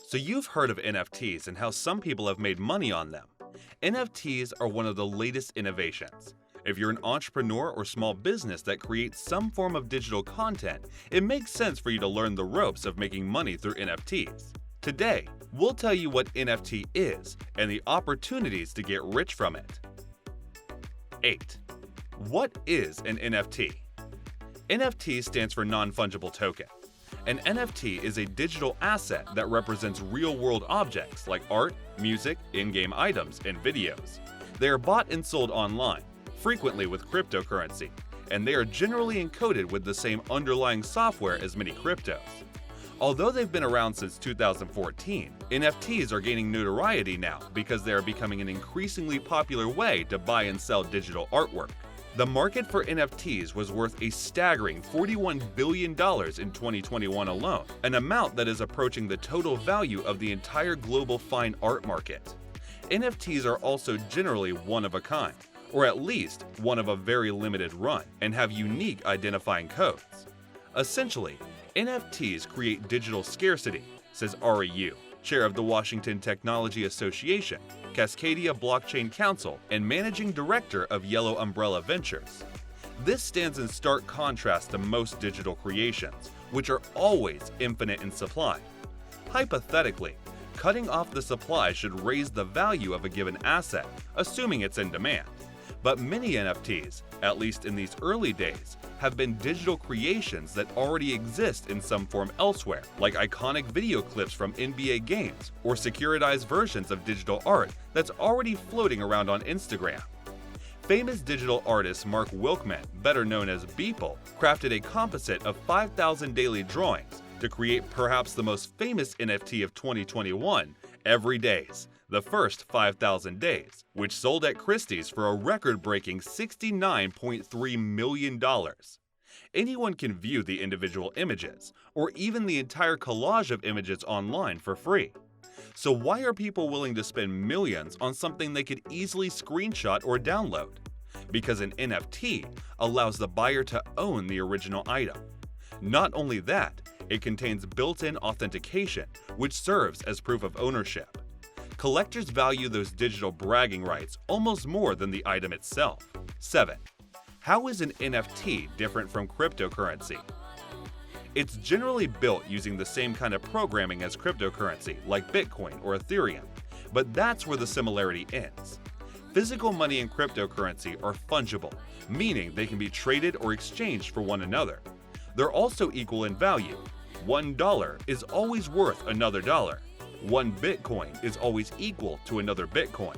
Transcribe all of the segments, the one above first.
So you've heard of NFTs and how some people have made money on them. NFTs are one of the latest innovations. If you're an entrepreneur or small business that creates some form of digital content, it makes sense for you to learn the ropes of making money through NFTs. Today, we'll tell you what NFT is and the opportunities to get rich from it. 8. What is an NFT? NFT stands for non-fungible token. An NFT is a digital asset that represents real-world objects like art, music, in-game items, and videos. They are bought and sold online, frequently with cryptocurrency, and they are generally encoded with the same underlying software as many cryptos. Although they've been around since 2014, NFTs are gaining notoriety now because they are becoming an increasingly popular way to buy and sell digital artwork. The market for NFTs was worth a staggering $41 billion in 2021 alone, an amount that is approaching the total value of the entire global fine art market. NFTs are also generally one of a kind, or at least one of a very limited run, and have unique identifying codes. Essentially, NFTs create digital scarcity, says Ari Yu, chair of the Washington Technology Association, Cascadia Blockchain Council, and managing director of Yellow Umbrella Ventures. This stands in stark contrast to most digital creations, which are always infinite in supply. Hypothetically, cutting off the supply should raise the value of a given asset, assuming it's in demand. But many NFTs, at least in these early days, have been digital creations that already exist in some form elsewhere, like iconic video clips from NBA games or securitized versions of digital art that's already floating around on Instagram. Famous digital artist Mark Wilkman, better known as Beeple, crafted a composite of 5,000 daily drawings to create perhaps the most famous NFT of 2021, Every Days, the first 5,000 days, which sold at Christie's for a record-breaking $69.3 million. Anyone can view the individual images, or even the entire collage of images online for free. So why are people willing to spend millions on something they could easily screenshot or download? Because an NFT allows the buyer to own the original item. Not only that, it contains built-in authentication, which serves as proof of ownership. Collectors value those digital bragging rights almost more than the item itself. 7. How is an NFT different from cryptocurrency? It's generally built using the same kind of programming as cryptocurrency, like Bitcoin or Ethereum, but that's where the similarity ends. Physical money and cryptocurrency are fungible, meaning they can be traded or exchanged for one another. They're also equal in value. $1 is always worth another dollar. One Bitcoin is always equal to another Bitcoin.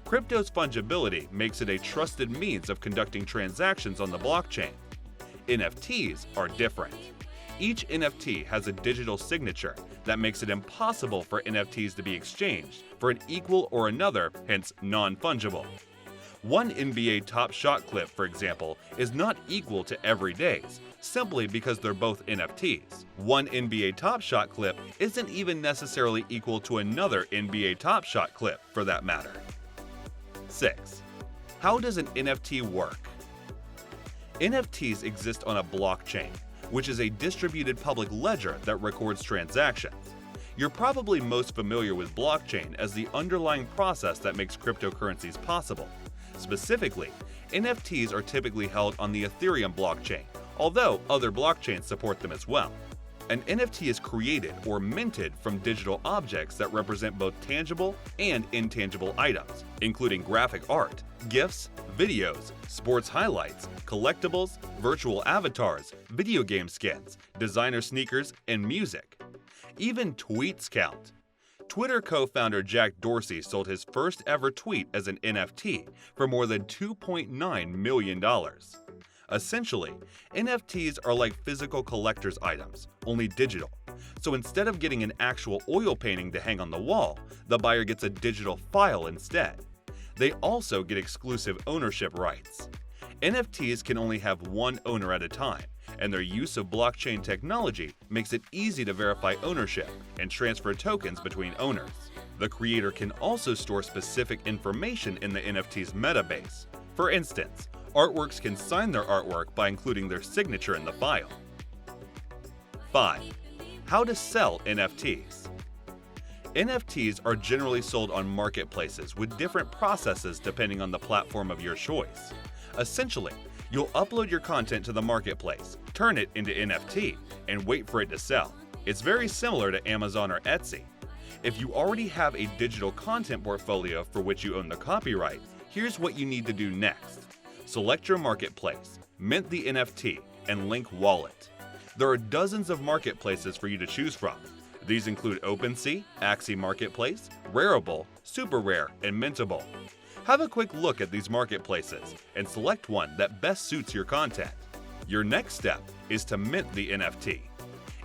Crypto's fungibility makes it a trusted means of conducting transactions on the blockchain. NFTs are different. Each NFT has a digital signature that makes it impossible for NFTs to be exchanged for an equal or another, hence non-fungible. One NBA Top Shot clip, for example, is not equal to Every Days, simply because they're both NFTs. One NBA Top Shot clip isn't even necessarily equal to another NBA Top Shot clip, for that matter. 6. How does an NFT work? NFTs exist on a blockchain, which is a distributed public ledger that records transactions. You're probably most familiar with blockchain as the underlying process that makes cryptocurrencies possible. Specifically, NFTs are typically held on the Ethereum blockchain, although other blockchains support them as well. An NFT is created or minted from digital objects that represent both tangible and intangible items, including graphic art, GIFs, videos, sports highlights, collectibles, virtual avatars, video game skins, designer sneakers, and music. Even tweets count. Twitter co-founder Jack Dorsey sold his first ever tweet as an NFT for more than $2.9 million. Essentially, NFTs are like physical collector's items, only digital. So instead of getting an actual oil painting to hang on the wall, the buyer gets a digital file instead. They also get exclusive ownership rights. NFTs can only have one owner at a time, and their use of blockchain technology makes it easy to verify ownership and transfer tokens between owners. The creator can also store specific information in the NFT's metabase. For instance, artworks can sign their artwork by including their signature in the file. 5. How to sell NFTs. NFTs are generally sold on marketplaces with different processes depending on the platform of your choice. Essentially, you'll upload your content to the marketplace, turn it into NFT, and wait for it to sell. It's very similar to Amazon or Etsy. If you already have a digital content portfolio for which you own the copyright, here's what you need to do next. Select your marketplace, mint the NFT, and link wallet. There are dozens of marketplaces for you to choose from. These include OpenSea, Axie Marketplace, Rarible, Super Rare, and Mintable. Have a quick look at these marketplaces and select one that best suits your content. Your next step is to mint the NFT.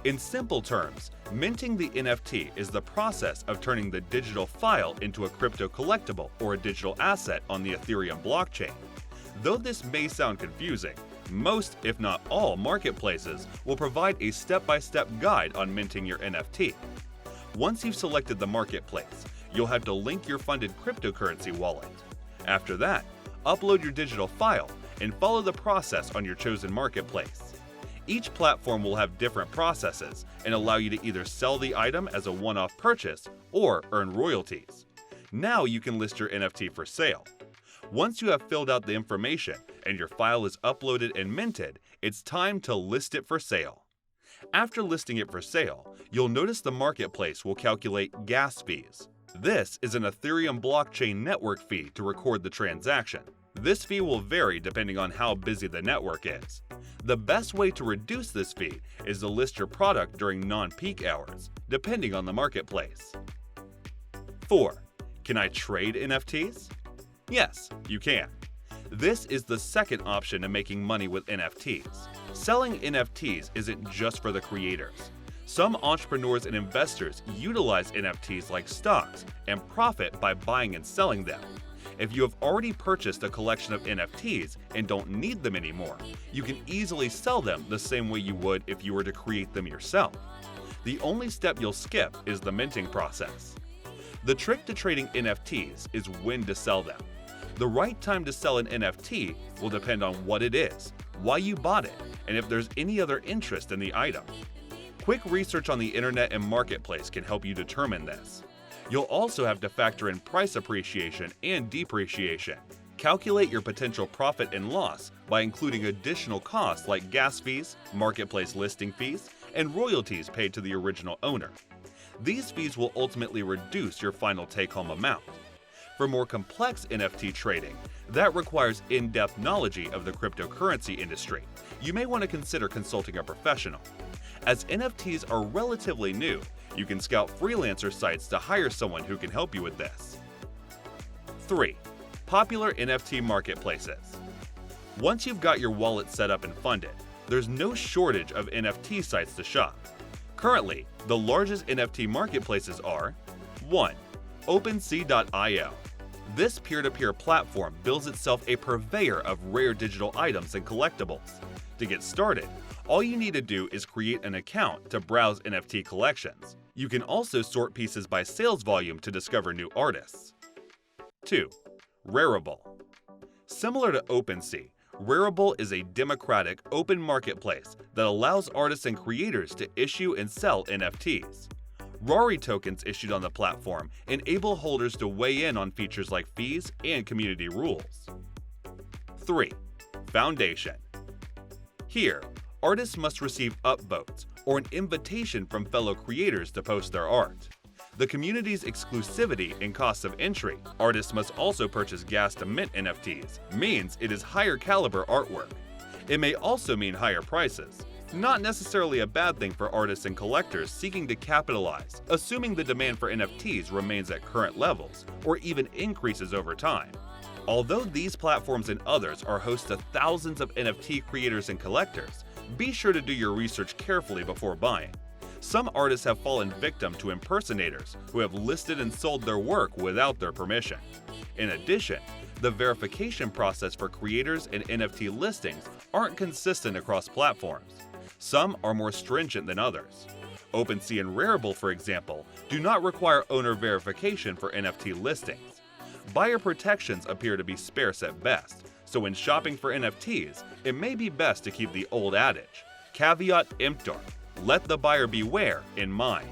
In simple terms, minting the NFT is the process of turning the digital file into a crypto collectible or a digital asset on the Ethereum blockchain. Though this may sound confusing, most, if not all, marketplaces will provide a step-by-step guide on minting your NFT. Once you've selected the marketplace, you'll have to link your funded cryptocurrency wallet. After that, upload your digital file and follow the process on your chosen marketplace. Each platform will have different processes and allow you to either sell the item as a one-off purchase or earn royalties. Now you can list your NFT for sale. Once you have filled out the information and your file is uploaded and minted, it's time to list it for sale. After listing it for sale, you'll notice the marketplace will calculate gas fees. This is an Ethereum blockchain network fee to record the transaction. This fee will vary depending on how busy the network is. The best way to reduce this fee is to list your product during non-peak hours, depending on the marketplace. 4. Can I trade NFTs? Yes, you can. This is the second option to making money with NFTs. Selling NFTs isn't just for the creators. Some entrepreneurs and investors utilize NFTs like stocks and profit by buying and selling them. If you have already purchased a collection of NFTs and don't need them anymore, you can easily sell them the same way you would if you were to create them yourself. The only step you'll skip is the minting process. The trick to trading NFTs is when to sell them. The right time to sell an NFT will depend on what it is, why you bought it, and if there's any other interest in the item. Quick research on the internet and marketplace can help you determine this. You'll also have to factor in price appreciation and depreciation. Calculate your potential profit and loss by including additional costs like gas fees, marketplace listing fees, and royalties paid to the original owner. These fees will ultimately reduce your final take-home amount. For more complex NFT trading that requires in-depth knowledge of the cryptocurrency industry, you may want to consider consulting a professional. As NFTs are relatively new, you can scout freelancer sites to hire someone who can help you with this. 3. Popular NFT marketplaces. Once you've got your wallet set up and funded, there's no shortage of NFT sites to shop. Currently, the largest NFT marketplaces are 1. OpenSea.io. This peer-to-peer platform builds itself a purveyor of rare digital items and collectibles. To get started, all you need to do is create an account to browse NFT collections. You can also sort pieces by sales volume to discover new artists. 2. Rarible. Similar to OpenSea, Rarible is a democratic, open marketplace that allows artists and creators to issue and sell NFTs. Rari tokens issued on the platform enable holders to weigh in on features like fees and community rules. 3. Foundation. Here, artists must receive upvotes or an invitation from fellow creators to post their art. The community's exclusivity and costs of entry, artists must also purchase gas to mint NFTs, means it is higher caliber artwork. It may also mean higher prices. Not necessarily a bad thing for artists and collectors seeking to capitalize, assuming the demand for NFTs remains at current levels or even increases over time. Although these platforms and others are host to thousands of NFT creators and collectors, be sure to do your research carefully before buying. Some artists have fallen victim to impersonators who have listed and sold their work without their permission. In addition, the verification process for creators and NFT listings aren't consistent across platforms. Some are more stringent than others. OpenSea and Rarible, for example, do not require owner verification for NFT listings. Buyer protections appear to be sparse at best, so when shopping for NFTs, it may be best to keep the old adage, caveat emptor, let the buyer beware, in mind.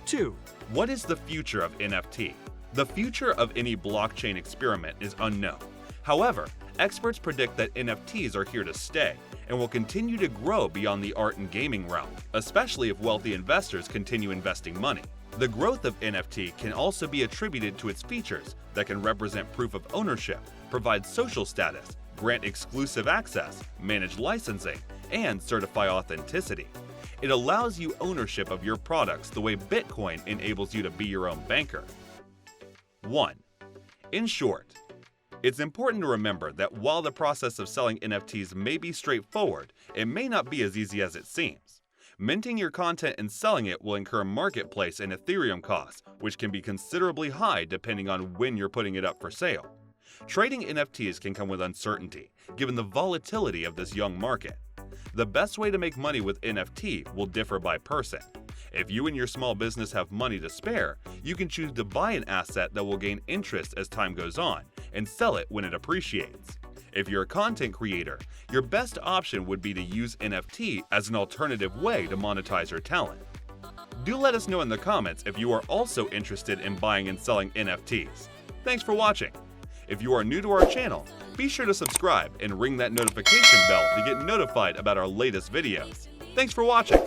2. What is the future of NFT? The future of any blockchain experiment is unknown. However, experts predict that NFTs are here to stay and will continue to grow beyond the art and gaming realm, especially if wealthy investors continue investing money. The growth of NFT can also be attributed to its features that can represent proof of ownership, provide social status, grant exclusive access, manage licensing, and certify authenticity. It allows you ownership of your products the way Bitcoin enables you to be your own banker. 1. In short, it's important to remember that while the process of selling NFTs may be straightforward, it may not be as easy as it seems. Minting your content and selling it will incur marketplace and Ethereum costs, which can be considerably high depending on when you're putting it up for sale. Trading NFTs can come with uncertainty, given the volatility of this young market. The best way to make money with NFT will differ by person. If you and your small business have money to spare, you can choose to buy an asset that will gain interest as time goes on and sell it when it appreciates. If you're a content creator, your best option would be to use NFT as an alternative way to monetize your talent. Do let us know in the comments if you are also interested in buying and selling NFTs. Thanks for watching. If you are new to our channel, be sure to subscribe and ring that notification bell to get notified about our latest videos. Thanks for watching.